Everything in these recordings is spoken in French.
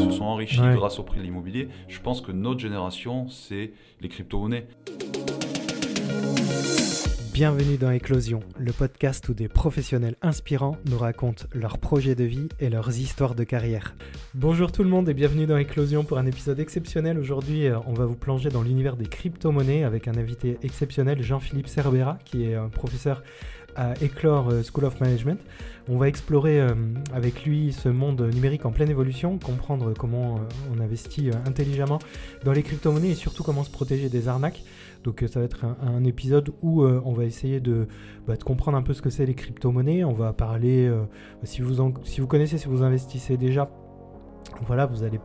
se sont enrichis Ouais. grâce au prix de l'immobilier. Je pense que notre génération, c'est les crypto-monnaies. Bienvenue dans Éclosion, le podcast où des professionnels inspirants nous racontent leurs projets de vie et leurs histoires de carrière. Bonjour tout le monde et bienvenue dans Éclosion pour un épisode exceptionnel. Aujourd'hui, on va vous plonger dans l'univers des crypto-monnaies avec un invité exceptionnel, Jean-Philippe Cerbera, qui est professeur à Éclore School of Management. On va explorer avec lui ce monde numérique en pleine évolution, comprendre comment on investit intelligemment dans les crypto-monnaies et surtout comment se protéger des arnaques. Donc ça va être un épisode où on va essayer de comprendre un peu ce que c'est les crypto-monnaies. On va parler, si vous connaissez, si vous investissez déjà, voilà, vous allez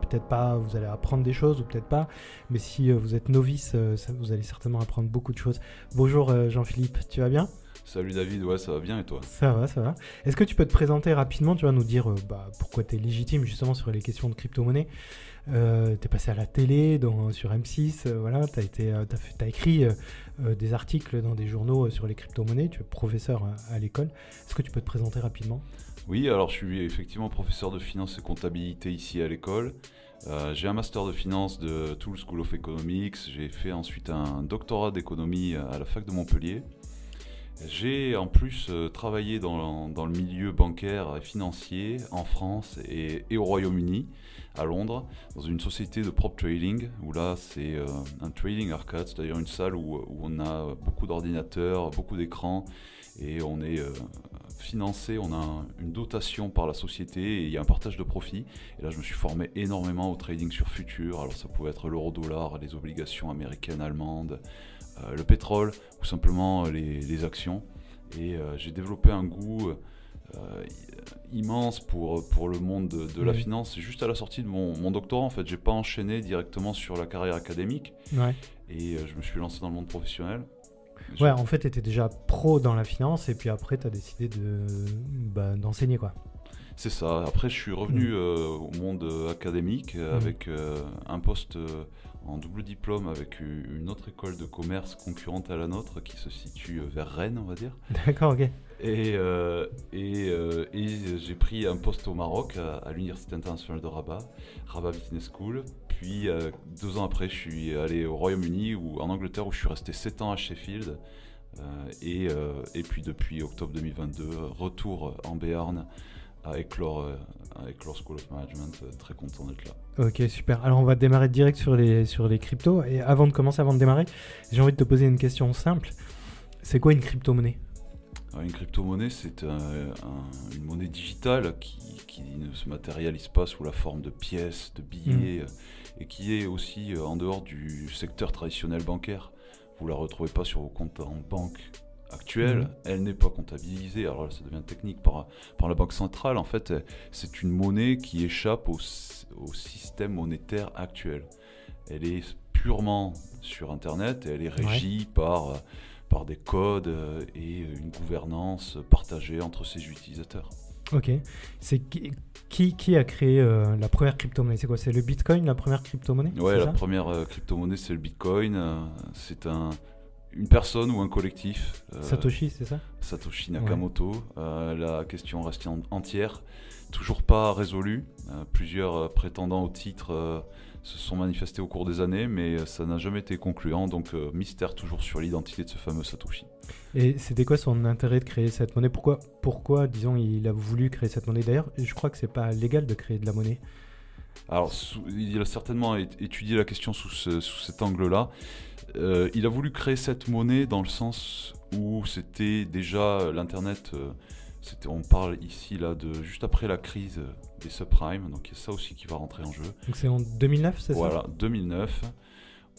apprendre des choses ou peut-être pas. Mais si vous êtes novice, vous allez certainement apprendre beaucoup de choses. Bonjour Jean-Philippe, tu vas bien ? Salut David, ouais, ça va bien et toi ? Ça va. Est-ce que tu peux te présenter rapidement, tu vas nous dire pourquoi tu es légitime justement sur les questions de crypto-monnaie. T'es passé à la télé, sur M6, voilà, t'as écrit des articles dans des journaux sur les crypto-monnaies, tu es professeur à l'école. Est-ce que tu peux te présenter rapidement ? Oui, alors je suis effectivement professeur de finance et comptabilité ici à l'école. J'ai un master de finance de Toul School of Economics. J'ai fait ensuite un doctorat d'économie à la fac de Montpellier. J'ai en plus travaillé dans le milieu bancaire et financier en France et au Royaume-Uni, à Londres, dans une société de prop trading, où là c'est un trading arcade, c'est-à-dire une salle où on a beaucoup d'ordinateurs, beaucoup d'écrans, et on est financé, on a une dotation par la société et il y a un partage de profit. Et là je me suis formé énormément au trading sur futur, alors ça pouvait être l'euro-dollar, les obligations américaines, allemandes, le pétrole ou simplement les actions. Et j'ai développé un goût immense pour le monde de la finance. Juste à la sortie de mon doctorat, en fait, j'ai pas enchaîné directement sur la carrière académique. Ouais. Et je me suis lancé dans le monde professionnel. Ouais, en fait, tu étais déjà pro dans la finance et puis après, tu as décidé d'enseigner, quoi. C'est ça. Après, je suis revenu au monde académique avec un poste en double diplôme avec une autre école de commerce concurrente à la nôtre qui se situe vers Rennes, on va dire. D'accord, ok. Et j'ai pris un poste au Maroc à l'Université internationale de Rabat Business School. Puis 2 ans après, je suis allé au Royaume-Uni ou en Angleterre où je suis resté 7 ans à Sheffield. Et puis depuis octobre 2022, retour en Béarn à Éclore School of Management. Très content d'être là. Ok, super. Alors on va démarrer direct sur les cryptos. Et avant de démarrer, j'ai envie de te poser une question simple. C'est quoi une crypto-monnaie ? Alors, une crypto-monnaie, c'est une monnaie digitale qui ne se matérialise pas sous la forme de pièces, de billets, et qui est aussi en dehors du secteur traditionnel bancaire. Vous ne la retrouvez pas sur vos comptes en banque actuelle, elle n'est pas comptabilisée. Alors là, ça devient technique par la Banque centrale. En fait, c'est une monnaie qui échappe au système monétaire actuel. Elle est purement sur Internet et elle est régie par des codes et une gouvernance partagée entre ses utilisateurs. Ok. C'est qui a créé la première crypto-monnaie ? C'est quoi ? C'est le Bitcoin, la première crypto-monnaie ? Ouais, la première crypto-monnaie, c'est le Bitcoin. C'est une personne ou un collectif. Satoshi, c'est ça ? Satoshi Nakamoto. La question reste entière, toujours pas résolue. Plusieurs prétendants au titre se sont manifestés au cours des années, mais ça n'a jamais été concluant. Donc mystère toujours sur l'identité de ce fameux Satoshi. Et c'était quoi son intérêt de créer cette monnaie ? Pourquoi, disons, il a voulu créer cette monnaie ? D'ailleurs, je crois que c'est pas légal de créer de la monnaie. Alors, il a certainement étudié la question sous cet angle-là. Il a voulu créer cette monnaie dans le sens où c'était déjà l'Internet. On parle ici là de juste après la crise des subprimes, donc il y a ça aussi qui va rentrer en jeu. Donc c'est en 2009, c'est ça ? Voilà, 2009.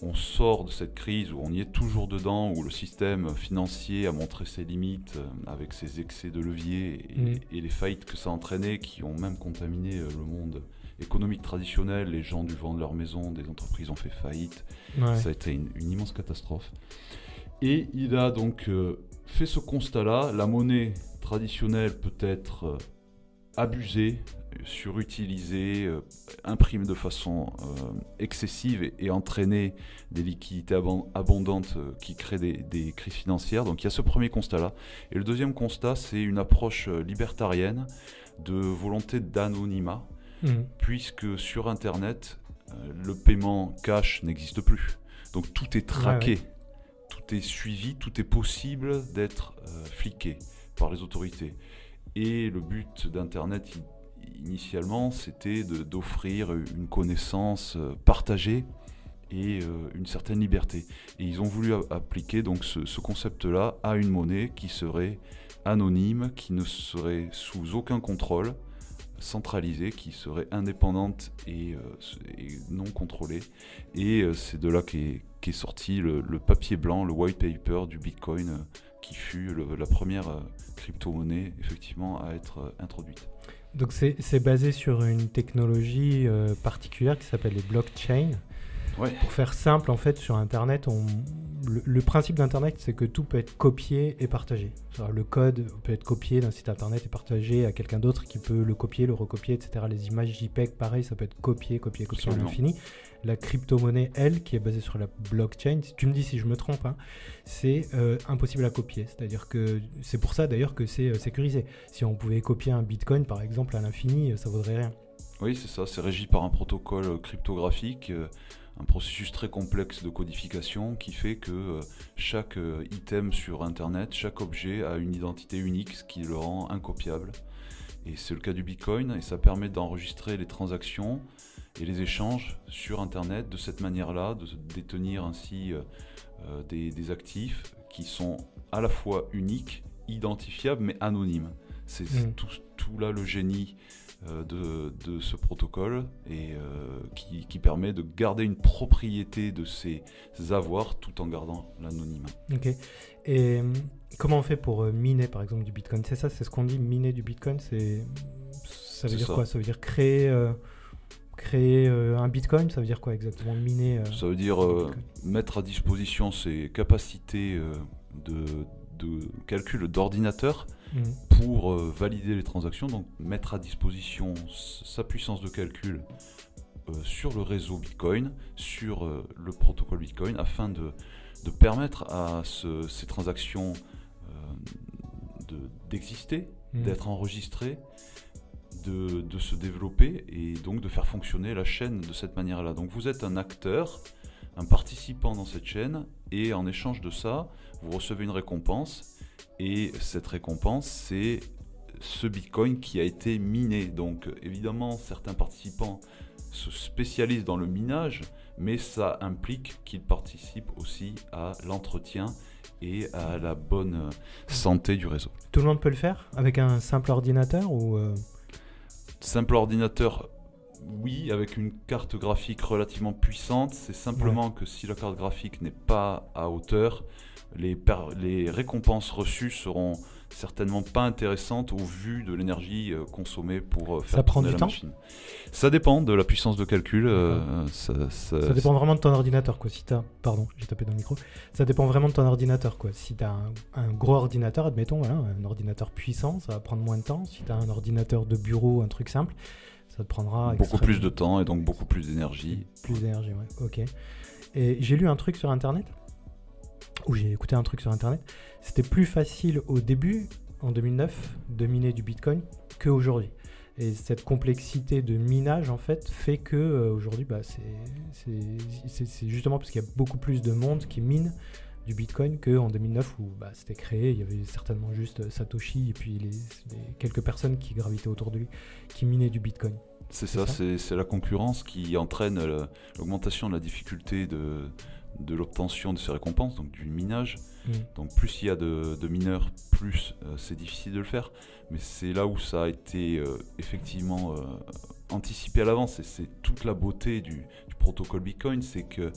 On sort de cette crise où on y est toujours dedans, où le système financier a montré ses limites avec ses excès de levier et les faillites que ça a entraîné, qui ont même contaminé le monde économique traditionnel. Les gens dû vendre leur maison, des entreprises ont fait faillite. Ouais. Ça a été une immense catastrophe. Et il a donc fait ce constat-là. La monnaie traditionnelle peut être abusée, surutilisée, imprimée de façon excessive et entraîner des liquidités abondantes qui créent des crises financières. Donc il y a ce premier constat-là. Et le deuxième constat, c'est une approche libertarienne de volonté d'anonymat. puisque sur Internet, le paiement cash n'existe plus. Donc tout est traqué, tout est suivi, tout est possible d'être fliqué par les autorités. Et le but d'Internet, initialement, c'était d'offrir une connaissance partagée et une certaine liberté. Et ils ont voulu appliquer donc ce concept-là à une monnaie qui serait anonyme, qui ne serait sous aucun contrôle, centralisée, qui serait indépendante et non contrôlée. Et c'est de là qu'est sorti le papier blanc, le white paper du Bitcoin, qui fut la première crypto-monnaie effectivement à être introduite. Donc c'est basé sur une technologie particulière qui s'appelle les blockchains. Ouais. Pour faire simple, en fait, sur Internet, le principe d'Internet, c'est que tout peut être copié et partagé. Alors, le code peut être copié d'un site Internet et partagé à quelqu'un d'autre qui peut le copier, le recopier, etc. Les images JPEG, pareil, ça peut être copié à l'infini. La crypto-monnaie, elle, qui est basée sur la blockchain, tu me dis si je me trompe, hein, c'est impossible à copier. C'est-à-dire que c'est pour ça, d'ailleurs, que c'est sécurisé. Si on pouvait copier un Bitcoin, par exemple, à l'infini, ça vaudrait rien. Oui, c'est ça. C'est régi par un protocole cryptographique, un processus très complexe de codification qui fait que chaque item sur Internet, chaque objet a une identité unique, ce qui le rend incopiable. Et c'est le cas du Bitcoin, et ça permet d'enregistrer les transactions et les échanges sur Internet de cette manière-là, de détenir ainsi des actifs qui sont à la fois uniques, identifiables, mais anonymes. C'est tout là le génie de ce protocole et qui permet de garder une propriété de ces avoirs tout en gardant l'anonymat. Ok. Et comment on fait pour miner par exemple du Bitcoin ? C'est ça, c'est ce qu'on dit, miner du Bitcoin, ça veut dire quoi ? Ça veut dire créer un Bitcoin ? Ça veut dire quoi exactement, miner Ça veut dire mettre à disposition ses capacités de calcul d'ordinateur pour valider les transactions, donc mettre à disposition sa puissance de calcul sur le réseau Bitcoin, sur le protocole Bitcoin, afin de permettre à ces transactions d'exister, d'être enregistrées, de se développer et donc de faire fonctionner la chaîne de cette manière-là. Donc vous êtes un acteur, un participant dans cette chaîne, et en échange de ça, vous recevez une récompense, et cette récompense, c'est ce Bitcoin qui a été miné. Donc évidemment, certains participants se spécialisent dans le minage, mais ça implique qu'ils participent aussi à l'entretien et à la bonne santé du réseau. Tout le monde peut le faire avec un simple ordinateur ou Simple ordinateur, oui, avec une carte graphique relativement puissante. C'est simplement que si la carte graphique n'est pas à hauteur, les récompenses reçues seront certainement pas intéressantes au vu de l'énergie consommée pour faire tourner la machine. Ça dépend de la puissance de calcul. Ça dépend vraiment de ton ordinateur, quoi. Pardon, j'ai tapé dans le micro. Ça dépend vraiment de ton ordinateur, quoi. Si tu as un gros ordinateur, admettons, voilà, un ordinateur puissant, ça va prendre moins de temps. Si tu as un ordinateur de bureau, un truc simple, ça te prendra beaucoup plus de temps et donc beaucoup plus d'énergie. Plus d'énergie, ouais. Ok. Et j'ai lu un truc sur Internet, ou j'ai écouté un truc sur Internet. C'était plus facile au début, en 2009, de miner du Bitcoin qu'aujourd'hui. Et cette complexité de minage, en fait, fait que aujourd'hui, c'est justement parce qu'il y a beaucoup plus de monde qui mine du Bitcoin qu'en 2009 où c'était créé. Il y avait certainement juste Satoshi et puis les quelques personnes qui gravitaient autour de lui qui minaient du Bitcoin. C'est ça, c'est la concurrence qui entraîne l'augmentation de la difficulté de l'obtention de ces récompenses, donc du minage. Donc plus il y a de mineurs, plus c'est difficile de le faire. Mais c'est là où ça a été effectivement anticipé à l'avance, et c'est toute la beauté du protocole Bitcoin, c'est que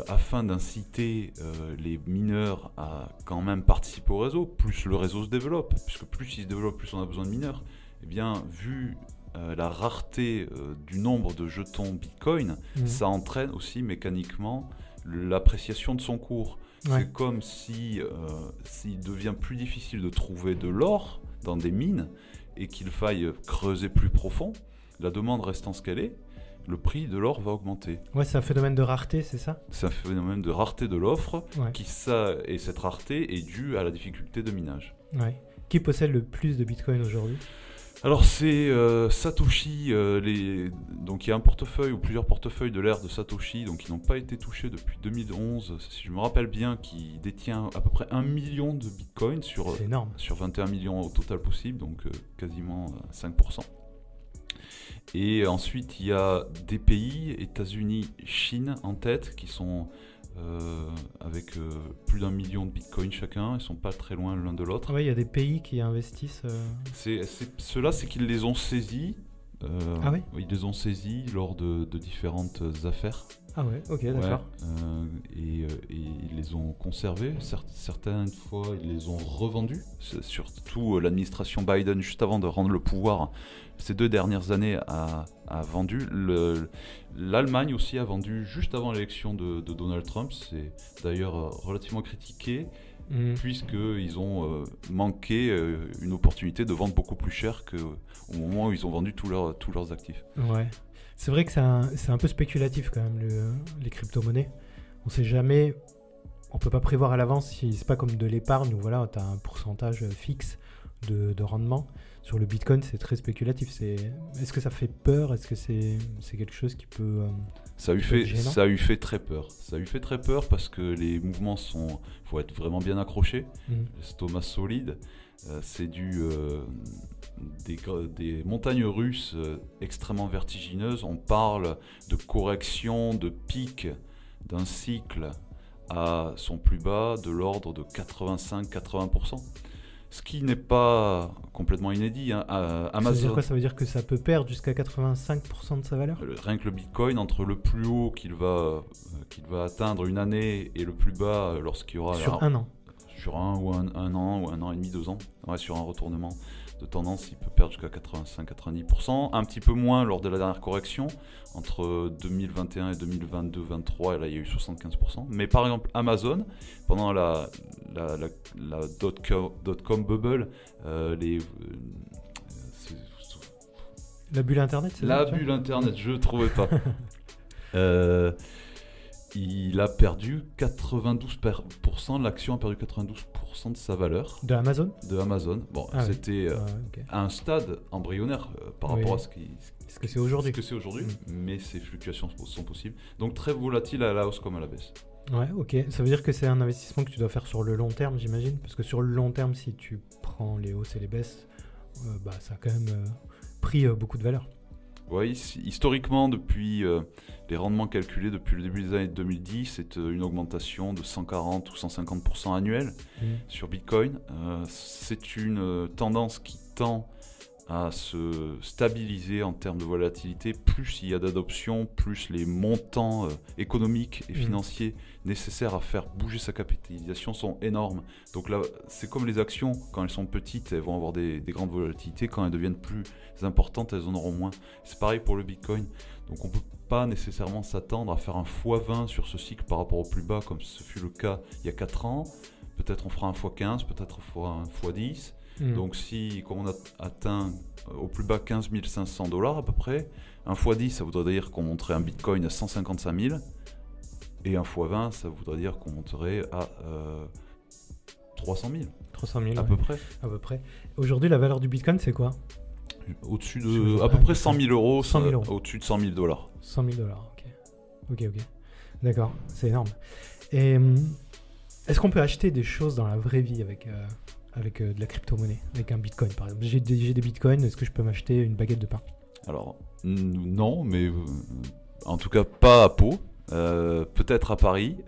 afin d'inciter les mineurs à quand même participer au réseau, plus le réseau se développe, puisque plus il se développe, plus on a besoin de mineurs. Et bien, vu la rareté du nombre de jetons Bitcoin, ça entraîne aussi mécaniquement l'appréciation de son cours. Ouais. C'est comme s'il devient plus difficile de trouver de l'or dans des mines et qu'il faille creuser plus profond, la demande restant ce qu'elle est, le prix de l'or va augmenter. Ouais, c'est un phénomène de rareté, c'est ça ? C'est un phénomène de rareté de l'offre, et cette rareté est due à la difficulté de minage. Ouais. Qui possède le plus de Bitcoin aujourd'hui ? Alors c'est Satoshi, donc il y a un portefeuille ou plusieurs portefeuilles de l'ère de Satoshi, donc qui n'ont pas été touchés depuis 2011, si je me rappelle bien, qui détient à peu près 1 million de bitcoins C'est énorme. sur 21 millions au total possible, donc quasiment 5%. Et ensuite il y a des pays, États-Unis, Chine en tête, qui sont avec plus d'1 million de bitcoins chacun, ils sont pas très loin l'un de l'autre. Ouais, il y a des pays qui investissent. Ceux-là, c'est qu'ils les ont saisis. Ah oui. Ils les ont saisis lors de différentes affaires. Ah ouais, ok, d'accord. Et ils les ont conservés. Certaines fois, ils les ont revendus. C'est surtout l'administration Biden, juste avant de rendre le pouvoir, ces 2 dernières années, a vendu. L'Allemagne aussi a vendu juste avant l'élection de Donald Trump. C'est d'ailleurs relativement critiqué. Puisqu'ils ont manqué une opportunité de vendre beaucoup plus cher qu'au moment où ils ont vendu tous leurs actifs. Ouais, c'est vrai que c'est un peu spéculatif quand même, les crypto-monnaies. On sait jamais, on peut pas prévoir à l'avance, c'est pas comme de l'épargne où voilà, tu as un pourcentage fixe de rendement. Sur le Bitcoin, c'est très spéculatif. Est-ce que ça fait peur? Est-ce que c'est quelque chose qui peut... Ça lui fait très peur. Ça lui fait très peur parce que les mouvements faut être vraiment bien accroché. L'estomac solide. C'est des montagnes russes extrêmement vertigineuses. On parle de correction, de pic d'un cycle à son plus bas de l'ordre de 85-80%. Ce qui n'est pas complètement inédit. Amazon, ça veut dire quoi? Ça veut dire que ça peut perdre jusqu'à 85% de sa valeur? Rien que le Bitcoin, entre le plus haut qu'il va atteindre une année et le plus bas lorsqu'il y aura... Sur un an? Sur un an ou un an et demi, 2 ans. Ouais, sur un retournement de tendance, il peut perdre jusqu'à 85-90%. Un petit peu moins lors de la dernière correction. Entre 2021 et 2022-23, et là il y a eu 75%. Mais par exemple, Amazon, pendant la dot-com bubble, la bulle Internet, c'est la ça, bulle Internet, je ne trouvais pas. Il a perdu 92%, l'action a perdu 92% de sa valeur. De Amazon? De Amazon. Bon, c'était okay. à un stade embryonnaire par rapport à ce que c'est aujourd'hui. Mais ces fluctuations sont possibles. Donc très volatile à la hausse comme à la baisse. Ouais, ok. Ça veut dire que c'est un investissement que tu dois faire sur le long terme, j'imagine? Parce que sur le long terme, si tu prends les hausses et les baisses, ça a quand même pris beaucoup de valeur. Oui, historiquement, depuis les rendements calculés depuis le début des années 2010, c'est une augmentation de 140 ou 150% annuelle sur Bitcoin. C'est une tendance qui tend à se stabiliser en termes de volatilité. Plus il y a d'adoption, plus les montants économiques et financiers nécessaires à faire bouger sa capitalisation sont énormes. Donc là, c'est comme les actions, quand elles sont petites, elles vont avoir des grandes volatilités. Quand elles deviennent plus importantes, elles en auront moins. C'est pareil pour le Bitcoin. Donc on ne peut pas nécessairement s'attendre à faire un x20 sur ce cycle par rapport au plus bas, comme ce fut le cas il y a 4 ans. Peut-être on fera un x15, peut-être un x10. Donc si, comme on a atteint au plus bas 15 500 $ à peu près, un x10 ça voudrait dire qu'on monterait un Bitcoin à 155 000 et un x20 ça voudrait dire qu'on monterait à 300 000. 300 000 à peu près. À peu près. Aujourd'hui la valeur du Bitcoin c'est quoi? Au-dessus de à peu près 100 000 euros, 100 000 euros. Au-dessus de 100 000 $. 100 000 $, ok. D'accord, c'est énorme. Et est-ce qu'on peut acheter des choses dans la vraie vie avec de la crypto-monnaie, avec un bitcoin par exemple? J'ai des bitcoins, est-ce que je peux m'acheter une baguette de pain? Alors, non, mais en tout cas pas à Pau, peut-être à Paris.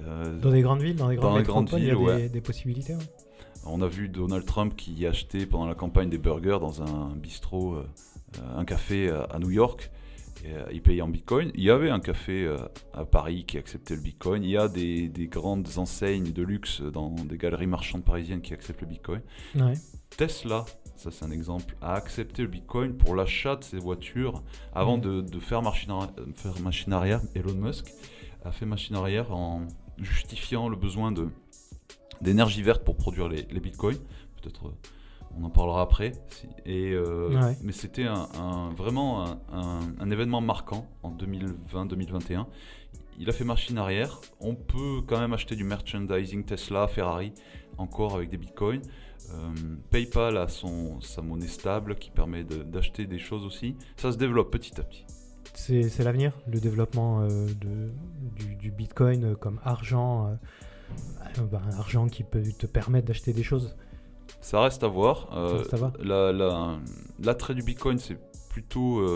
Dans des grandes villes, dans les grandes villes, il y a des possibilités. Ouais. On a vu Donald Trump qui achetait pendant la campagne des burgers dans un bistrot, un café à New York. Il payait en bitcoin. Il y avait un café à Paris qui acceptait le bitcoin. Il y a des grandes enseignes de luxe dans des galeries marchandes parisiennes qui acceptent le bitcoin. Ouais. Tesla, ça c'est un exemple, a accepté le bitcoin pour l'achat de ses voitures avant de faire machine arrière. Elon Musk a fait machine arrière en justifiant le besoin d'énergie verte pour produire les bitcoins. Peut-être... on en parlera après. Mais c'était vraiment un événement marquant en 2020-2021. il a fait machine arrière. On peut quand même acheter du merchandising Tesla, Ferrari, encore avec des bitcoins. PayPal a sa monnaie stable qui permet d'acheter des choses aussi. Ça se développe petit à petit. C'est l'avenir, le développement du bitcoin comme argent, un argent qui peut te permettre d'acheter des choses. Ça reste à voir. Ça reste à voir. L'attrait du bitcoin, c'est plutôt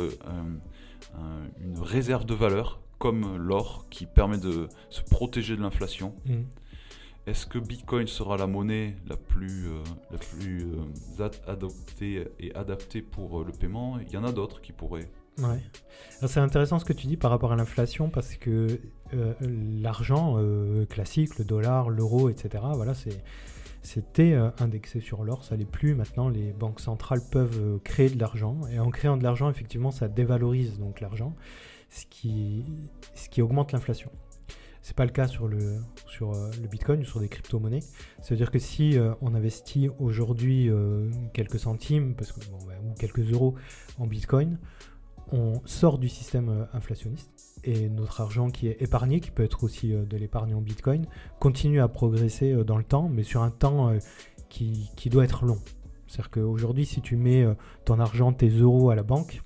une réserve de valeur, comme l'or, qui permet de se protéger de l'inflation. Est-ce que Bitcoin sera la monnaie la plus adoptée et adaptée pour le paiement? Il y en a d'autres qui pourraient. Ouais. Alors, c'est intéressant ce que tu dis par rapport à l'inflation parce que l'argent classique, le dollar, l'euro, etc., voilà, c'était indexé sur l'or, ça l'est plus. Maintenant, les banques centrales peuvent créer de l'argent et en créant de l'argent, effectivement, ça dévalorise donc l'argent, ce qui augmente l'inflation. C'est pas le cas sur le Bitcoin ou sur des crypto-monnaies. Ça veut dire que si on investit aujourd'hui quelques centimes ou quelques euros en Bitcoin, on sort du système inflationniste et notre argent qui est épargné, qui peut être aussi de l'épargne en Bitcoin, continue à progresser dans le temps, mais sur un temps qui doit être long. C'est-à-dire qu'aujourd'hui, si tu mets ton argent, tes euros à la banque,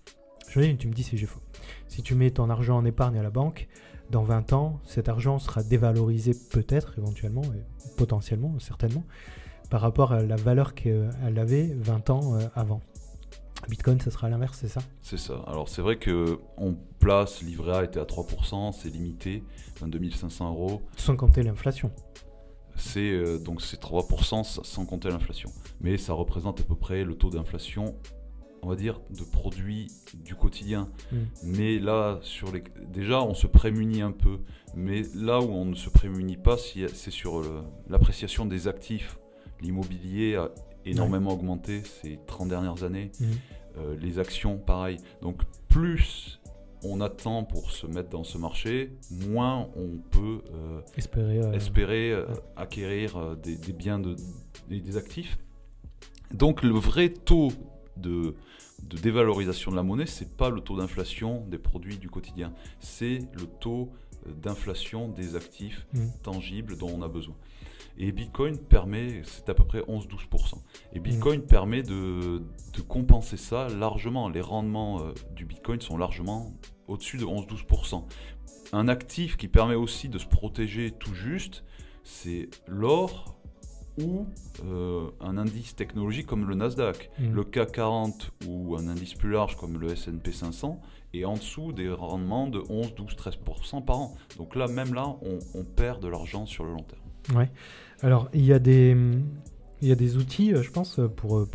tu me dis si j'ai faux. Si tu mets ton argent en épargne à la banque, dans 20 ans, cet argent sera dévalorisé peut-être, éventuellement, et potentiellement, certainement, par rapport à la valeur qu'elle avait 20 ans avant. Bitcoin, ça sera l'inverse, c'est ça? C'est ça. Alors c'est vrai qu'on place, livret A était à 3%, c'est limité, 22 500 €. Sans compter l'inflation. Donc c'est 3% sans compter l'inflation. Mais ça représente à peu près le taux d'inflation, on va dire, de produits du quotidien. Mais là, déjà, on se prémunit un peu. Mais là où on ne se prémunit pas, c'est sur l'appréciation des actifs. L'immobilier a énormément augmenté ces 30 dernières années. Les actions, pareil. Donc, plus on attend pour se mettre dans ce marché, moins on peut espérer acquérir des biens, des actifs. Donc, le vrai taux de dévalorisation de la monnaie, c'est pas le taux d'inflation des produits du quotidien, c'est le taux d'inflation des actifs tangibles dont on a besoin. Et Bitcoin permet, c'est à peu près 11-12%. Et Bitcoin permet de compenser ça largement. Les rendements du Bitcoin sont largement au-dessus de 11-12%. Un actif qui permet aussi de se protéger tout juste, c'est l'or ou un indice technologique comme le Nasdaq. Le CAC 40 ou un indice plus large comme le S&P 500 est en dessous des rendements de 11, 12, 13% par an. Donc là, même là, on perd de l'argent sur le long terme. Ouais. Alors, il y a des outils, je pense, pour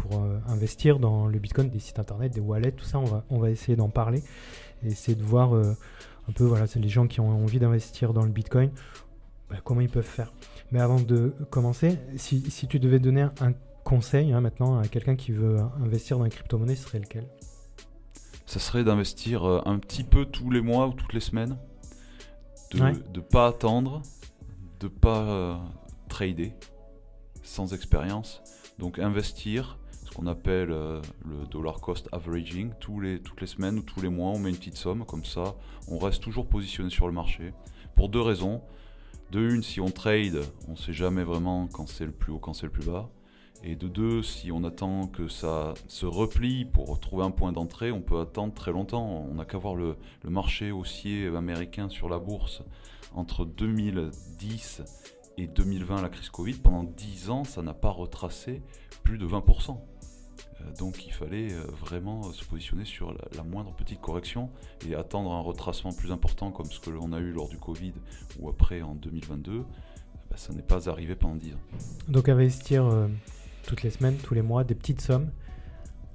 investir dans le Bitcoin, des sites internet, des wallets, tout ça, on va essayer d'en parler et essayer de voir un peu, voilà, c'est les gens qui ont envie d'investir dans le Bitcoin, comment ils peuvent faire. Mais avant de commencer, si tu devais donner un conseil maintenant à quelqu'un qui veut investir dans les crypto-monnaies, ce serait lequel? Ça serait d'investir un petit peu tous les mois ou toutes les semaines, de pas attendre, de pas trader sans expérience. Donc investir, ce qu'on appelle le dollar cost averaging, toutes les semaines ou tous les mois, on met une petite somme, comme ça on reste toujours positionné sur le marché. Pour deux raisons. De une, si on trade, on ne sait jamais vraiment quand c'est le plus haut, quand c'est le plus bas. Et de deux, si on attend que ça se replie pour trouver un point d'entrée, on peut attendre très longtemps. On n'a qu'à voir le marché haussier américain sur la bourse entre 2010 et 2020, la crise Covid. Pendant 10 ans, ça n'a pas retracé plus de 20%. Donc il fallait vraiment se positionner sur la moindre petite correction et attendre un retracement plus important comme ce que l'on a eu lors du Covid ou après en 2022. Ça n'est pas arrivé pendant 10 ans. Donc investir toutes les semaines, tous les mois, des petites sommes,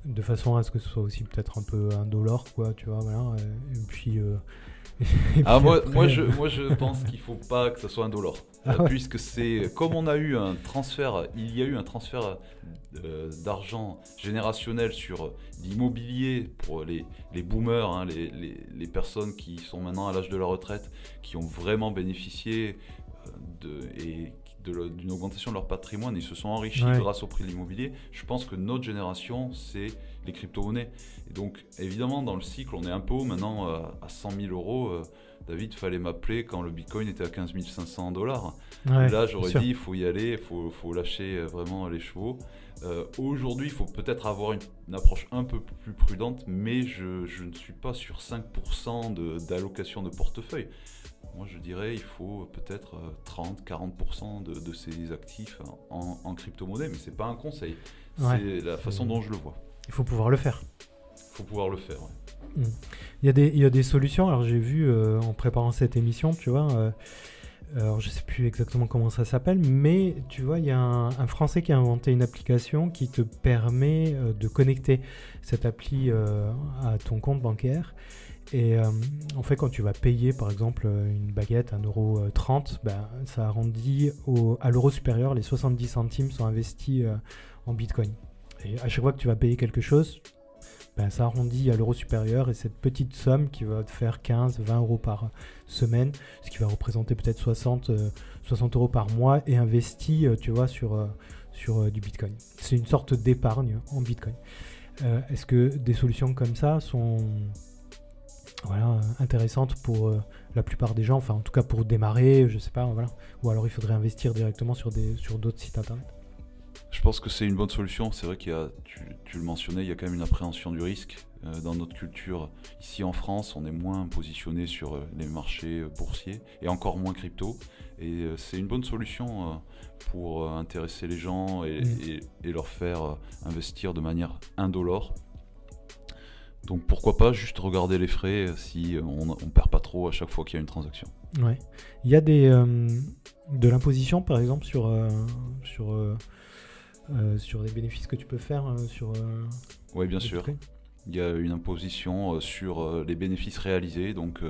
de façon à ce que ce soit aussi peut-être un peu un dollar, quoi, tu vois, voilà. Et puis moi je pense qu'il ne faut pas que ce soit un dollar. Puisque c'est comme il y a eu un transfert d'argent générationnel sur l'immobilier pour les boomers, hein, les personnes qui sont maintenant à l'âge de la retraite, qui ont vraiment bénéficié et d'une augmentation de leur patrimoine, ils se sont enrichis grâce au prix de l'immobilier. Je pense que notre génération, c'est les crypto-monnaies. Et donc, évidemment, dans le cycle, on est un peu haut maintenant à 100 000 euros. David, il fallait m'appeler quand le Bitcoin était à 15 500 $. Et là, j'aurais dit, il faut y aller, il faut lâcher vraiment les chevaux. Aujourd'hui, il faut peut-être avoir une approche un peu plus prudente, mais je ne suis pas sur 5% d'allocation de portefeuille. Moi, je dirais il faut peut-être 30-40% de ces actifs en crypto-monnaie, mais ce n'est pas un conseil. C'est la façon dont je le vois. Il faut pouvoir le faire. Il faut pouvoir le faire, ouais. Il y a des solutions. Alors, j'ai vu en préparant cette émission, tu vois, alors je ne sais plus exactement comment ça s'appelle, mais tu vois, il y a un Français qui a inventé une application qui te permet de connecter cette appli à ton compte bancaire. Et en fait, quand tu vas payer, par exemple, une baguette, 1,30 €, ça arrondit à l'euro supérieur, les 70 centimes sont investis en Bitcoin. Et à chaque fois que tu vas payer quelque chose, ça arrondit à l'euro supérieur, et cette petite somme qui va te faire 15-20 € par semaine, ce qui va représenter peut-être 60 € par mois, et investi, tu vois, sur du Bitcoin. C'est une sorte d'épargne en Bitcoin. Est-ce que des solutions comme ça sont intéressantes pour la plupart des gens, enfin en tout cas pour démarrer, je sais pas, voilà. Ou alors il faudrait investir directement sur d'autres sites internet? Je pense que c'est une bonne solution. C'est vrai qu'il y a, tu le mentionnais, il y a quand même une appréhension du risque dans notre culture. Ici en France, on est moins positionné sur les marchés boursiers et encore moins crypto. Et c'est une bonne solution pour intéresser les gens et leur faire investir de manière indolore. Donc pourquoi pas juste regarder les frais si on ne perd pas trop à chaque fois qu'il y a une transaction. Ouais. Il y a de l'imposition par exemple sur les bénéfices que tu peux faire Oui, bien sûr. Il y a une imposition sur les bénéfices réalisés, donc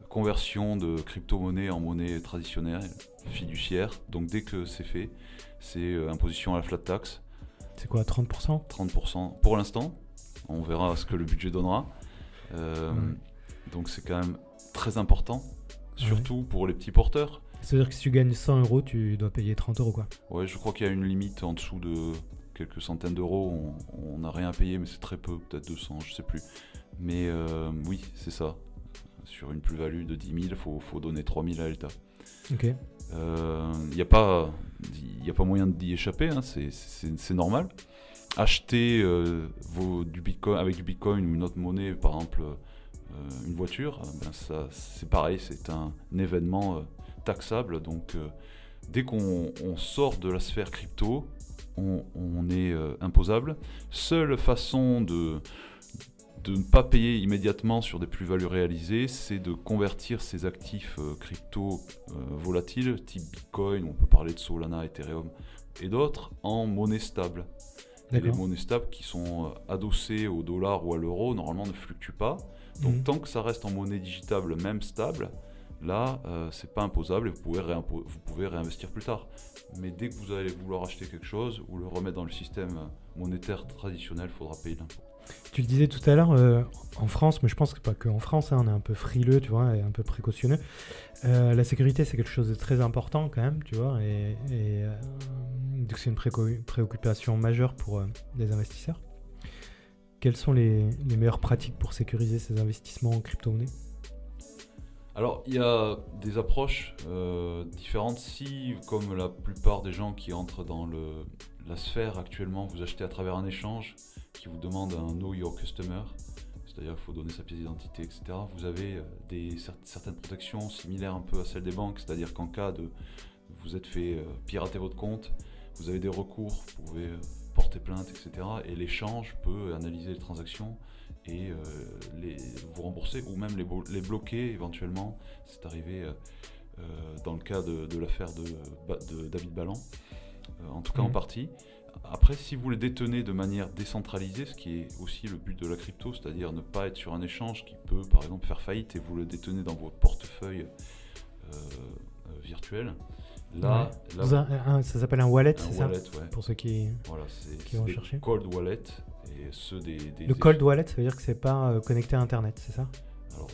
conversion de crypto-monnaie en monnaie traditionnelle, fiduciaire. Donc dès que c'est fait, c'est imposition à la flat tax. C'est quoi, 30% ? 30% pour l'instant. On verra ce que le budget donnera. Donc c'est quand même très important, surtout pour les petits porteurs. C'est-à-dire que si tu gagnes 100 €, tu dois payer 30 € quoi. Ouais, je crois qu'il y a une limite en dessous de quelques centaines d'euros. On n'a rien à payer, mais c'est très peu, peut-être 200, je sais plus. Mais oui, c'est ça. Sur une plus-value de 10 000, il faut donner 3 000 à l'État. Ok. Il n'y a pas moyen d'y échapper, hein, c'est normal. Acheter du Bitcoin, avec du Bitcoin ou une autre monnaie, par exemple une voiture, ça, c'est pareil, c'est un événement taxable. Donc dès qu'on sort de la sphère crypto, on est imposable. Seule façon de ne pas payer immédiatement sur des plus-values réalisées, c'est de convertir ces actifs crypto volatiles, type Bitcoin, on peut parler de Solana, Ethereum et d'autres, en monnaie stable. Et les monnaies stables qui sont adossées au dollar ou à l'euro, normalement ne fluctuent pas. Donc tant que ça reste en monnaie digitale, même stable, là, c'est pas imposable et vous pouvez réinvestir plus tard. Mais dès que vous allez vouloir acheter quelque chose ou le remettre dans le système monétaire traditionnel, il faudra payer l'impôt. Tu le disais tout à l'heure, en France, mais je pense que pas qu'en France, on est un peu frileux, tu vois, et un peu précautionneux. La sécurité, c'est quelque chose de très important quand même, tu vois, et donc c'est une préoccupation majeure pour les investisseurs. Quelles sont les meilleures pratiques pour sécuriser ces investissements en crypto-monnaie ? Alors, il y a des approches différentes. Si, comme la plupart des gens qui entrent dans la sphère actuellement, vous achetez à travers un échange qui vous demande un Know Your Customer, c'est-à-dire qu'il faut donner sa pièce d'identité, etc. Vous avez certaines protections similaires un peu à celles des banques, c'est-à-dire qu'en cas de vous êtes fait pirater votre compte, vous avez des recours, vous pouvez porter plainte, etc. Et l'échange peut analyser les transactions et vous rembourser ou même les bloquer éventuellement. C'est arrivé dans le cas de l'affaire de David Ballan, en tout cas en partie. Après, si vous les détenez de manière décentralisée, ce qui est aussi le but de la crypto, c'est-à-dire ne pas être sur un échange qui peut par exemple faire faillite et vous le détenez dans votre portefeuille virtuel, là, ça s'appelle un wallet, c'est ça ? Wallet, ouais. Pour ceux qui vont des chercher. Cold wallet et ceux des Le cold wallet, ça veut dire que c'est pas connecté à Internet, c'est ça ? Alors,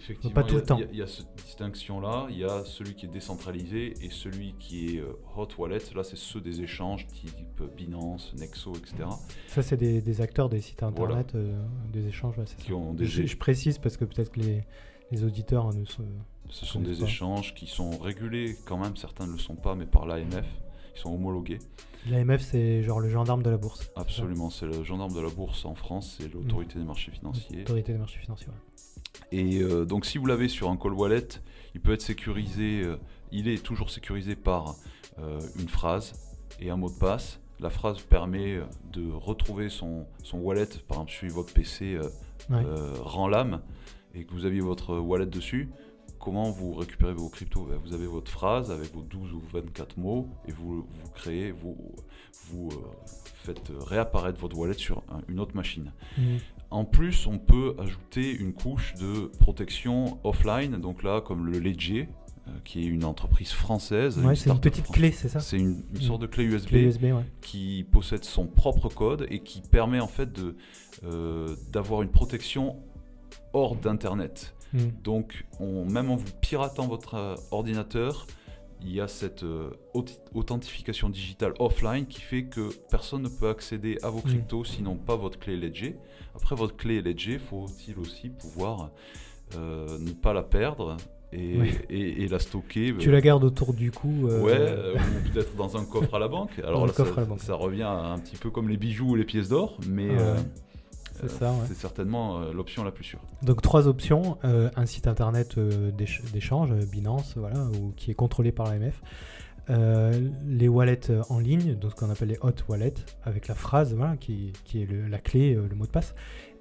Effectivement, pas tout le temps. Il y a cette distinction-là. Il y a celui qui est décentralisé et celui qui est hot wallet. Là, c'est ceux des échanges type Binance, Nexo, etc. Ça, c'est des acteurs des sites internet, des échanges. Ouais, c'est Qui ça. ont des Je précise parce que peut-être que les auditeurs ne se... Ce sont des échanges qui sont régulés quand même. Certains ne le sont pas, mais par l'AMF. Ils sont homologués. L'AMF, c'est genre le gendarme de la bourse. Absolument, c'est le gendarme de la bourse en France, c'est l'autorité des marchés financiers. L'autorité des marchés financiers, ouais. Et donc si vous l'avez sur un cold wallet, il peut être sécurisé, il est toujours sécurisé par une phrase et un mot de passe. La phrase permet de retrouver son wallet, par exemple si votre PC rend l'âme et que vous aviez votre wallet dessus. Comment vous récupérez vos cryptos? Vous avez votre phrase avec vos 12 ou 24 mots et vous créez, vous faites réapparaître votre wallet sur une autre machine. En plus, on peut ajouter une couche de protection offline, donc là, comme le Ledger, qui est une entreprise française. Ouais, c'est une petite clé, c'est ça? C'est une sorte de clé USB, qui possède son propre code et qui permet en fait d'avoir une protection hors d'Internet. Donc, même en vous piratant votre ordinateur, il y a cette authentification digitale offline qui fait que personne ne peut accéder à vos cryptos sinon pas votre clé Ledger. Après votre clé Ledger, faut-il aussi pouvoir ne pas la perdre et la stocker. Tu la gardes autour du cou. Ou peut-être dans un coffre à la banque. Alors là, ça revient un petit peu comme les bijoux ou les pièces d'or, mais... c'est certainement l'option la plus sûre. Donc 3 options, un site internet d'échange, Binance, qui est contrôlé par l'AMF, les wallets en ligne, donc ce qu'on appelle les hot wallets, avec la phrase qui est la clé, le mot de passe,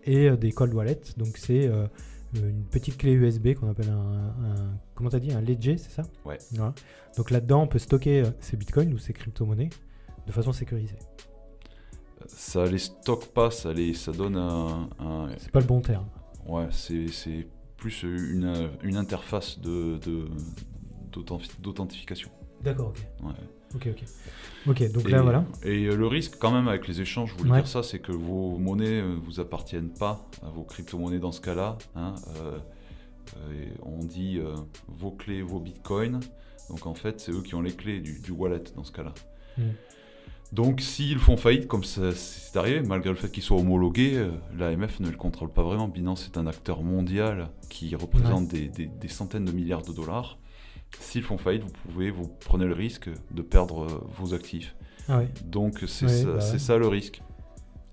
et des cold wallets, donc c'est une petite clé USB qu'on appelle comment t'as dit, un Ledger, c'est ça? Ouais. Voilà. Donc là-dedans, on peut stocker ses bitcoins ou ses crypto-monnaies de façon sécurisée. Ça les stocke pas, ça donne un... C'est pas le bon terme. Ouais, c'est plus une interface d'authentification. D'accord, ok. Ouais. Ok, donc là, voilà. Et le risque quand même avec les échanges, je voulais dire ça, c'est que vos monnaies ne vous appartiennent pas, vos crypto-monnaies dans ce cas-là. On dit vos clés, vos bitcoins. Donc en fait, c'est eux qui ont les clés du wallet dans ce cas-là. Donc s'ils font faillite, comme c'est arrivé, malgré le fait qu'ils soient homologués, l'AMF ne le contrôle pas vraiment. Binance est un acteur mondial qui représente des centaines de milliards de dollars. S'ils font faillite, vous prenez le risque de perdre vos actifs. Donc c'est ça le risque.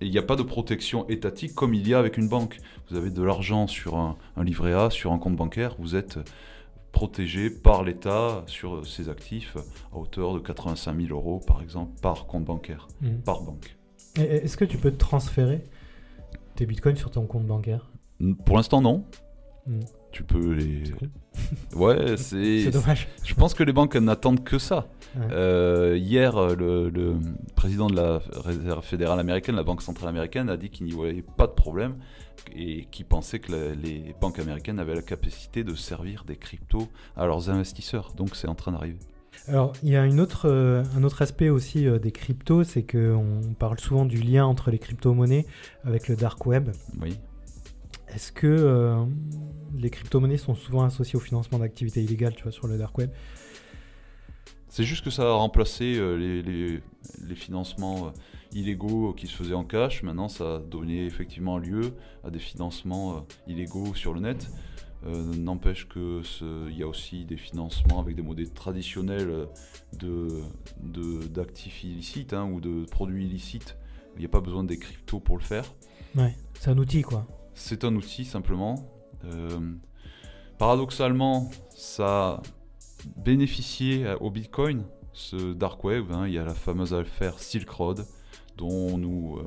Et il n'y a pas de protection étatique comme il y a avec une banque. Vous avez de l'argent sur un livret A, sur un compte bancaire, vous êtes protégé par l'État sur ses actifs à hauteur de 85 000 euros, par exemple, par compte bancaire, par banque. Et est-ce que tu peux transférer tes bitcoins sur ton compte bancaire? Pour l'instant, non. Tu peux les... C'est cool. Ouais, c'est dommage. Je pense que les banques n'attendent que ça. Hier, le président de la Réserve fédérale américaine, la Banque centrale américaine, a dit qu'il n'y voyait pas de problème et qu'il pensait que les banques américaines avaient la capacité de servir des cryptos à leurs investisseurs. Donc c'est en train d'arriver. Alors, il y a un autre aspect aussi des cryptos, c'est qu'on parle souvent du lien entre les crypto-monnaies avec le dark web. Oui. Est-ce que les crypto-monnaies sont souvent associées au financement d'activités illégales, sur le dark web? C'est juste que ça a remplacé les financements illégaux qui se faisaient en cash. Maintenant, ça a donné effectivement lieu à des financements illégaux sur le net. N'empêche qu'il y a aussi des financements avec des modèles traditionnels d'actifs illicites ou de produits illicites. Il n'y a pas besoin des cryptos pour le faire. Ouais, c'est un outil quoi. C'est un outil simplement. Paradoxalement, ça a bénéficié au Bitcoin, ce dark web. Il y a la fameuse affaire Silk Road dont on nous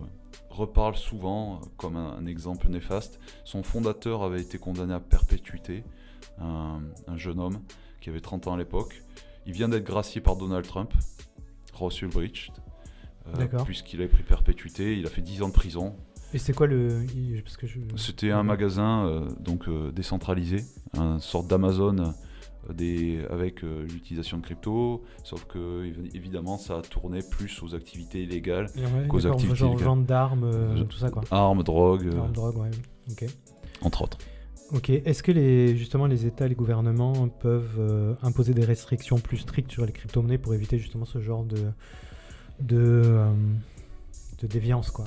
reparle souvent comme un exemple néfaste. Son fondateur avait été condamné à perpétuité, un jeune homme qui avait 30 ans à l'époque. Il vient d'être gracié par Donald Trump, Ross Ulbricht, puisqu'il avait pris perpétuité. Il a fait 10 ans de prison. Et c'est quoi C'était un magasin décentralisé, une sorte d'Amazon avec l'utilisation de crypto, sauf que évidemment ça a tourné plus aux activités illégales qu'aux activités genre vente d'armes, tout ça quoi. Armes, drogue. Armes, drogue, ouais. Ok. Entre autres. Ok, est-ce que justement les États, les gouvernements peuvent imposer des restrictions plus strictes sur les crypto-monnaies pour éviter justement ce genre de déviance, quoi?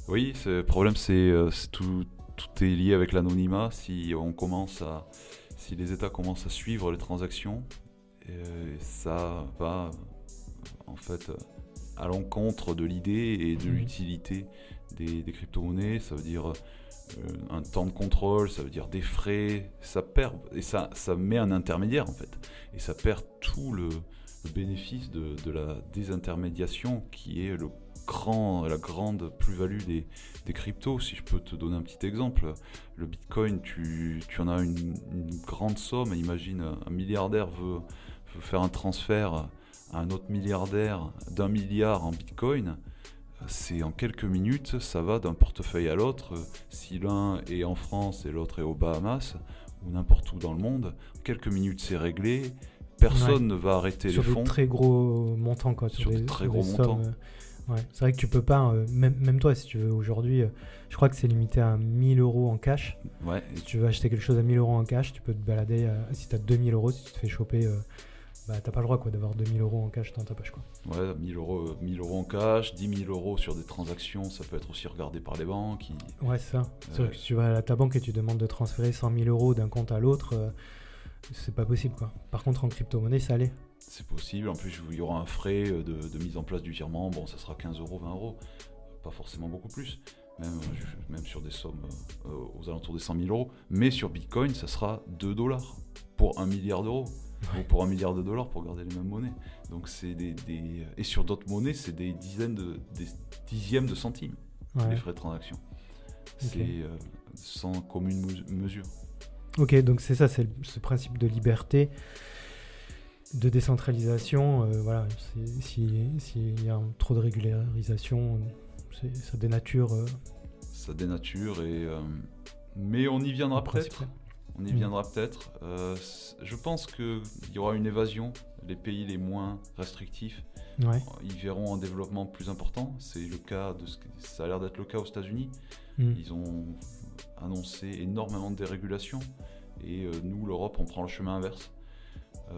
Oui, le problème c'est tout est lié avec l'anonymat. Si les États commencent à suivre les transactions, ça va en fait à l'encontre de l'idée et de l'utilité des crypto-monnaies. Ça veut dire un temps de contrôle, ça veut dire des frais, ça perd, et ça met un intermédiaire en fait, et ça perd tout le bénéfice de la désintermédiation qui est la grande plus-value des cryptos. Si je peux te donner un petit exemple, le Bitcoin, tu en as une grande somme. Imagine un milliardaire veut faire un transfert à un autre milliardaire d'1 milliard en Bitcoin. C'est en quelques minutes, ça va d'un portefeuille à l'autre. Si l'un est en France et l'autre est aux Bahamas ou n'importe où dans le monde, en quelques minutes c'est réglé. Personne ne va arrêter les fonds. Sur des très gros montants, quoi. Sur des très gros montants. Ouais. C'est vrai que tu peux pas, même toi si tu veux aujourd'hui, je crois que c'est limité à 1000 euros en cash. Ouais. Si tu veux acheter quelque chose à 1000 euros en cash, tu peux te balader, si tu as 2000 euros, si tu te fais choper, t'as pas le droit, quoi, d'avoir 2000 euros en cash dans ta poche, quoi. Ouais, 1000 euros en cash, 10 000 euros sur des transactions, ça peut être aussi regardé par les banques. Ouais, c'est ça. C'est vrai que si tu vas à ta banque et tu demandes de transférer 100 000 euros d'un compte à l'autre, c'est pas possible, quoi. Par contre, en crypto-monnaie, ça allait. C'est possible. En plus, il y aura un frais de mise en place du virement. Bon, ça sera 15 euros, 20 euros. Pas forcément beaucoup plus. Même sur des sommes aux alentours des 100 000 euros. Mais sur Bitcoin, ça sera 2 dollars pour 1 milliard d'euros. Ou pour 1 milliard de dollars pour garder les mêmes monnaies. Donc, c'est et sur d'autres monnaies, c'est des dixièmes de centimes, les frais de transaction. C'est sans commune mesure. Ok, donc c'est ça, c'est ce principe de liberté, de décentralisation. Voilà, s'il y a trop de régularisation, ça dénature. Ça dénature, mais on y viendra peut-être. On y viendra peut-être. Je pense qu'il y aura une évasion. Les pays les moins restrictifs, ils verront un développement plus important. C'est le cas ça a l'air d'être le cas aux États-Unis. Ils ont annoncé énormément de dérégulation. Et nous, l'Europe, on prend le chemin inverse.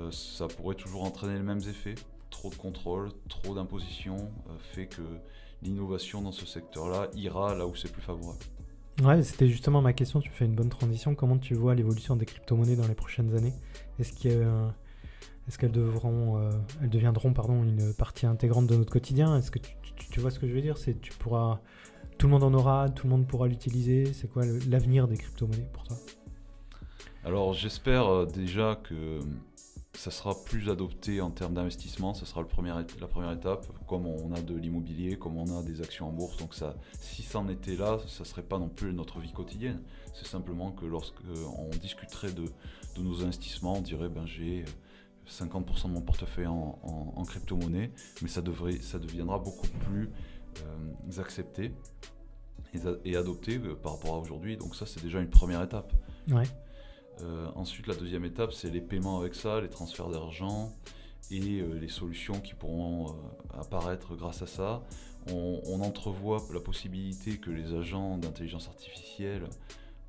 Ça pourrait toujours entraîner les mêmes effets. Trop de contrôle, trop d'imposition fait que l'innovation dans ce secteur-là ira là où c'est plus favorable. Ouais, c'était justement ma question. Tu fais une bonne transition. Comment tu vois l'évolution des crypto-monnaies dans les prochaines années ? Est-ce qu'elles deviendront une partie intégrante de notre quotidien ? Est-ce que tu vois ce que je veux dire ? Tout le monde en aura, tout le monde pourra l'utiliser. C'est quoi l'avenir des crypto-monnaies pour toi ? Alors j'espère déjà que ça sera plus adopté en termes d'investissement. Ça sera la première étape, comme on a de l'immobilier, comme on a des actions en bourse. Donc si ça en était là, ça ne serait pas non plus notre vie quotidienne. C'est simplement que lorsqu'on discuterait de nos investissements, on dirait j'ai 50% de mon portefeuille en crypto-monnaie, mais ça deviendra beaucoup plus accepté et adopté par rapport à aujourd'hui. Donc ça, c'est déjà une première étape. Ouais. Ensuite, la deuxième étape, c'est les paiements avec ça, les transferts d'argent et les solutions qui pourront apparaître grâce à ça. On entrevoit la possibilité que les agents d'intelligence artificielle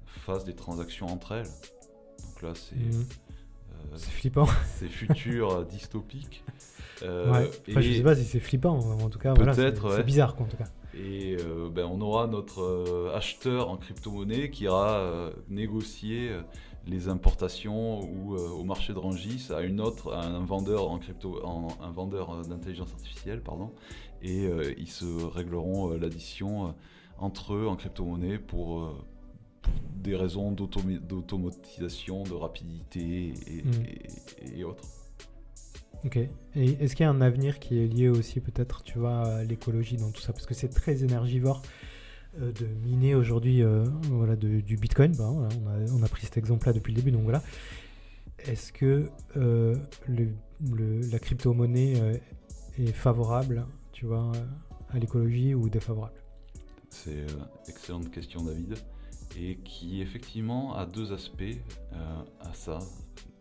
fassent des transactions entre elles. Donc là, c'est flippant. C'est futur dystopique. Je sais pas si c'est flippant, en tout cas, c'est bizarre, quoi, en tout cas. Et on aura notre acheteur en crypto-monnaie qui ira négocier les importations ou au marché de Rungis à un vendeur un vendeur d'intelligence artificielle, et ils se régleront l'addition entre eux en crypto-monnaie pour des raisons d'automatisation, de rapidité et autres. Ok. Et est-ce qu'il y a un avenir qui est lié aussi peut-être, tu vois, à l'écologie dans tout ça ? Parce que c'est très énergivore de miner aujourd'hui du Bitcoin. On a pris cet exemple-là depuis le début, donc voilà. Est-ce que la crypto-monnaie est favorable, tu vois, à l'écologie ou défavorable ? C'est une excellente question, David, et qui effectivement a deux aspects à ça.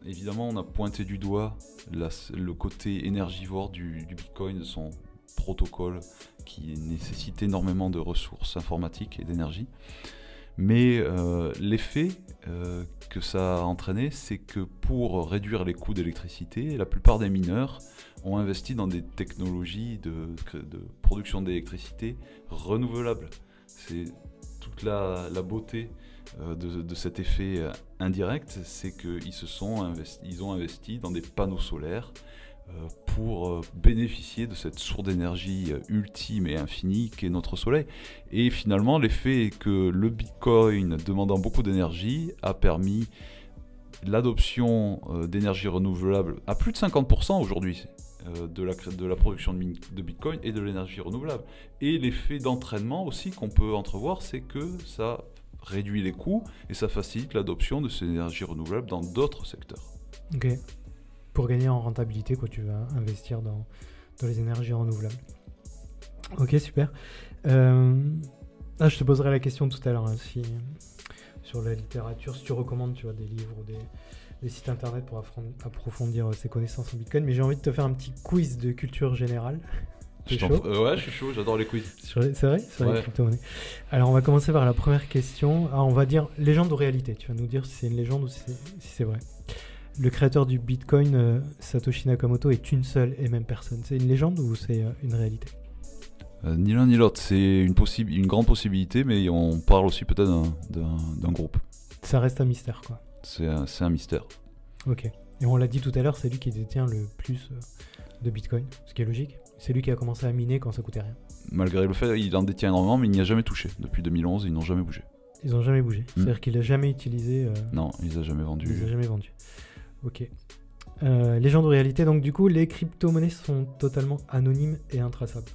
Évidemment, on a pointé du doigt le côté énergivore du Bitcoin, de son protocole qui nécessite énormément de ressources informatiques et d'énergie. Mais l'effet que ça a entraîné, c'est que pour réduire les coûts d'électricité, la plupart des mineurs ont investi dans des technologies de production d'électricité renouvelables. C'est toute la beauté de cet effet indirect, c'est qu'ils ont investi dans des panneaux solaires pour bénéficier de cette source d'énergie ultime et infinie qu'est notre soleil. Et finalement, l'effet est que le Bitcoin, demandant beaucoup d'énergie, a permis l'adoption d'énergie renouvelable à plus de 50% aujourd'hui de la production de Bitcoin et de l'énergie renouvelable. Et l'effet d'entraînement aussi qu'on peut entrevoir, c'est que ça réduit les coûts et ça facilite l'adoption de ces énergies renouvelables dans d'autres secteurs. Ok. Pour gagner en rentabilité, quoi, tu vas investir dans les énergies renouvelables. Ok, super. Je te poserai la question tout à l'heure, hein, sur la littérature, si tu recommandes, tu vois, des livres ou des sites internet pour approfondir ses connaissances en Bitcoin. Mais j'ai envie de te faire un petit quiz de culture générale. T'es chaud ? Ouais, je suis chaud, j'adore les quiz. C'est vrai ? Sur les crypto-monnaies. Alors, on va commencer par la première question. Alors, on va dire légende ou réalité. Tu vas nous dire si c'est une légende ou si c'est vrai. Le créateur du Bitcoin, Satoshi Nakamoto, est une seule et même personne. C'est une légende ou c'est une réalité ? Ni l'un ni l'autre. C'est une grande possibilité, mais on parle aussi peut-être d'un groupe. Ça reste un mystère, quoi. C'est un mystère. Ok. Et on l'a dit tout à l'heure, c'est lui qui détient le plus de Bitcoin, ce qui est logique. C'est lui qui a commencé à miner quand ça coûtait rien. Malgré le fait qu'il en détient énormément, mais il n'y a jamais touché. Depuis 2011, ils n'ont jamais bougé. Ils n'ont jamais bougé. C'est-à-dire qu'il n'a jamais utilisé... Non, il les a jamais vendus. Il les a jamais vendus. Ok. Légende ou réalité, donc du coup, les crypto-monnaies sont totalement anonymes et intraçables.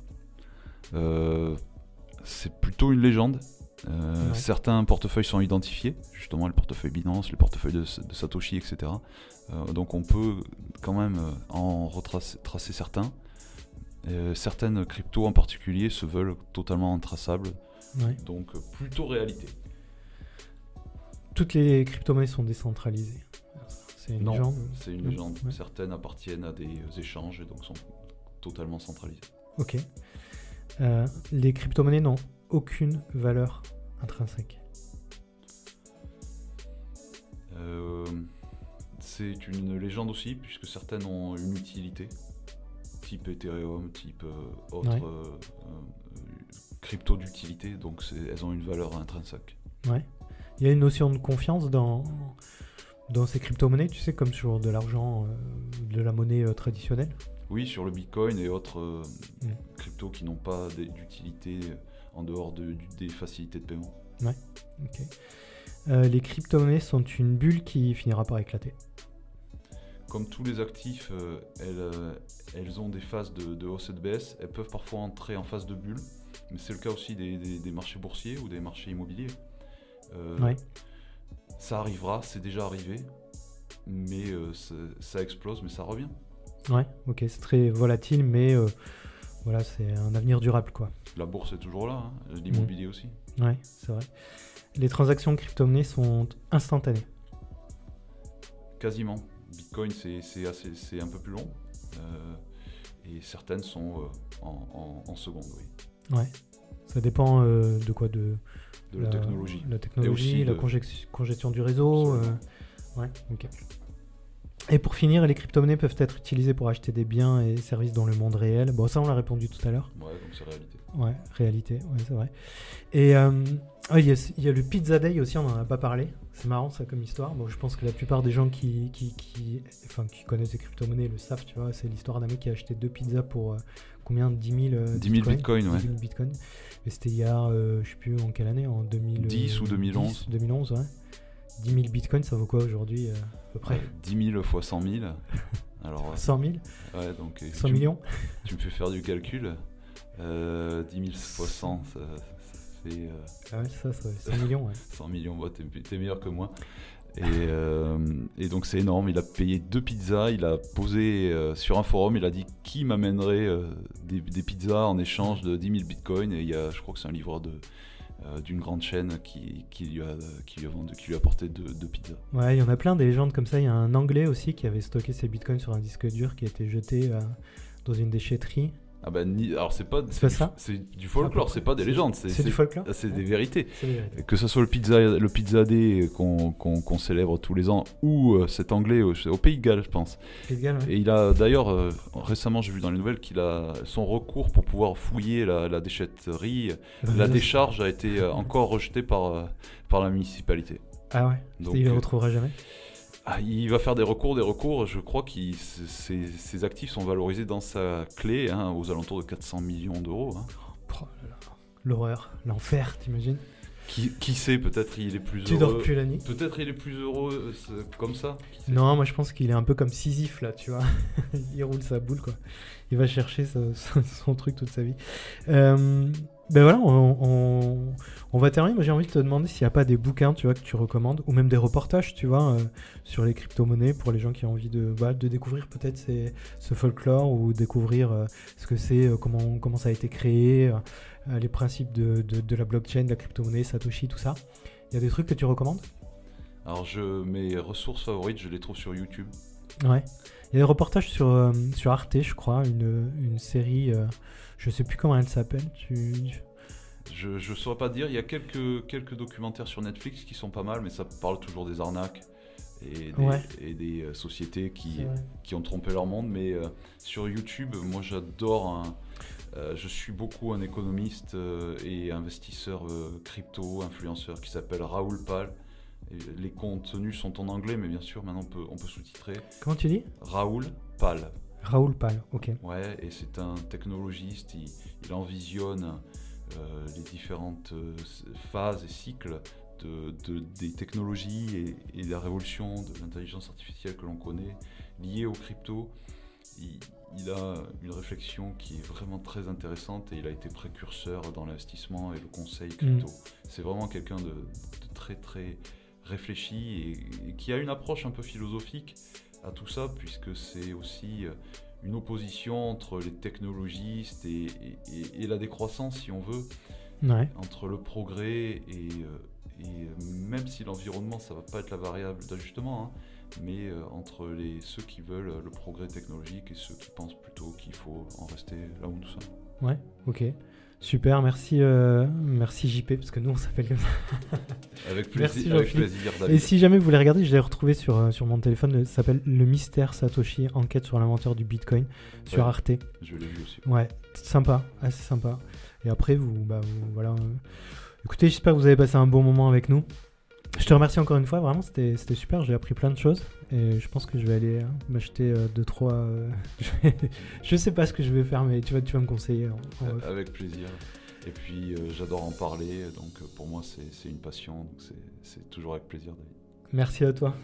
C'est plutôt une légende. Ouais. Certains portefeuilles sont identifiés, justement les portefeuilles Binance, les portefeuilles de Satoshi, etc. Donc on peut quand même en tracer certains. Certaines cryptos en particulier se veulent totalement intraçables. Ouais. Donc plutôt réalité. Toutes les crypto-monnaies sont décentralisées. C'est une légende. C'est une légende. Ouais. Certaines appartiennent à des échanges et donc sont totalement centralisées. Ok. Les crypto-monnaies n'ont aucune valeur intrinsèque. C'est une légende aussi, puisque certaines ont une utilité, type Ethereum, type autre crypto d'utilité, donc elles ont une valeur intrinsèque. Ouais. Il y a une notion de confiance dans ces crypto-monnaies, tu sais, comme sur de l'argent, de la monnaie traditionnelle. Oui, sur le Bitcoin et autres cryptos qui n'ont pas d'utilité en dehors des facilités de paiement. Ouais, ok. Les crypto-monnaies sont une bulle qui finira par éclater. Comme tous les actifs, elles ont des phases de hausse et de baisse. Elles peuvent parfois entrer en phase de bulle, mais c'est le cas aussi des marchés boursiers ou des marchés immobiliers. Ouais. Ça arrivera, c'est déjà arrivé, mais ça explose, mais ça revient. Ouais, ok, c'est très volatile, mais voilà, c'est un avenir durable, quoi. La bourse est toujours là, hein, l'immobilier aussi. Ouais, c'est vrai. Les transactions de crypto-monnaies sont instantanées. Quasiment. Bitcoin, c'est un peu plus long, et certaines sont en seconde, oui. Ouais, ça dépend de quoi, de la technologie. La technologie, la congestion du réseau. Ouais, ok. Et pour finir, les crypto-monnaies peuvent être utilisées pour acheter des biens et services dans le monde réel. Bon, ça, on l'a répondu tout à l'heure. Ouais, donc c'est réalité. Ouais, réalité, ouais, c'est vrai. Et il y a le Pizza Day aussi, on n'en a pas parlé. C'est marrant, ça, comme histoire. Bon, je pense que la plupart des gens qui connaissent les crypto-monnaies le savent, tu vois. C'est l'histoire d'un mec qui a acheté 2 pizzas pour combien ? 10 000 bitcoins, ouais. 10 000 bitcoins. Et c'était il y a, je sais plus en quelle année, en 2010 ou 2011. 2011, ouais. 10 000 bitcoins, ça vaut quoi aujourd'hui, à peu près ? 10 000 fois 100 000. Alors, 100 000 ? Ouais, donc 100 millions ? Tu me fais faire du calcul. 10 000 fois 100, ça fait... Ah ouais, ça fait 100 millions, ouais. 100 millions, bah, t'es meilleur que moi. Et donc c'est énorme, il a payé 2 pizzas, il a posé sur un forum, il a dit qui m'amènerait des pizzas en échange de 10 000 bitcoins. Et je crois que c'est un livreur d'une grande chaîne qui lui a apporté 2 pizzas. Ouais, il y en a plein des légendes comme ça. Il y a un Anglais aussi qui avait stocké ses bitcoins sur un disque dur qui a été jeté dans une déchetterie. Ah bah, alors c'est pas ça. C'est du folklore, c'est pas des légendes. C'est du folklore. C'est des vérités. C'est des vérités. Que ce soit le Pizza Day qu'on célèbre tous les ans ou cet anglais au Pays de Galles, je pense. Pays de Galles, ouais. Et il a d'ailleurs, récemment j'ai vu dans les nouvelles qu'il a son recours pour pouvoir fouiller la déchetterie. La décharge a été encore rejetée par la municipalité. Ah ouais. Donc, il ne le retrouvera jamais. Il va faire des recours. Je crois que ses actifs sont valorisés dans sa clé aux alentours de 400 millions d'euros. Oh là là. L'horreur, l'enfer, t'imagines? Qui sait, peut-être il est plus heureux. Tu dors plus la nuit. Peut-être il est plus heureux comme ça. Non, moi je pense qu'il est un peu comme Sisyphe là, tu vois. Il roule sa boule quoi. Il va chercher son truc toute sa vie. Ben voilà, on va terminer. Moi j'ai envie de te demander s'il n'y a pas des bouquins, tu vois, que tu recommandes, ou même des reportages, tu vois, sur les crypto-monnaies pour les gens qui ont envie de découvrir peut-être ce folklore ou découvrir ce que c'est, comment ça a été créé, les principes de la blockchain, de la crypto-monnaie, Satoshi, tout ça. Il y a des trucs que tu recommandes? Alors mes ressources favorites, je les trouve sur YouTube. Ouais. Il y a des reportages sur Arte, je crois, une série, je sais plus comment elle s'appelle. Je saurais pas dire, il y a quelques documentaires sur Netflix qui sont pas mal, mais ça parle toujours des arnaques et des sociétés qui ont trompé leur monde. Mais sur YouTube, moi j'adore, je suis beaucoup un économiste et investisseur crypto, influenceur qui s'appelle Raoul Pal. Et les contenus sont en anglais, mais bien sûr, maintenant on peut sous-titrer. Comment tu dis? Raoul Pal. Raoul Pal, ok. Ouais, et c'est un technologiste, il envisionne les différentes phases et cycles des technologies et de la révolution de l'intelligence artificielle que l'on connaît, liée aux cryptos. Il a une réflexion qui est vraiment très intéressante et il a été précurseur dans l'investissement et le conseil crypto. C'est vraiment quelqu'un de très très réfléchi et qui a une approche un peu philosophique à tout ça, puisque c'est aussi une opposition entre les technologistes et la décroissance, si on veut, entre le progrès et même si l'environnement, ça va pas être la variable d'ajustement, mais entre ceux qui veulent le progrès technologique et ceux qui pensent plutôt qu'il faut en rester là où nous sommes. Ouais, ok. Super, merci JP, parce que nous on s'appelle comme ça. Avec plaisir, David. Et si jamais vous voulez regarder, je l'ai retrouvé sur mon téléphone, ça s'appelle Le Mystère Satoshi, enquête sur l'inventeur du Bitcoin, sur Arte. Je l'ai vu aussi. Ouais, sympa, assez sympa. Et après, voilà. Écoutez, j'espère que vous avez passé un bon moment avec nous. Je te remercie encore une fois, vraiment, c'était super, j'ai appris plein de choses. Et je pense que je vais aller m'acheter 2-3... je sais pas ce que je vais faire, mais tu vas me conseiller. Avec plaisir. Et puis j'adore en parler, donc pour moi c'est une passion, donc c'est toujours avec plaisir, David. Merci à toi.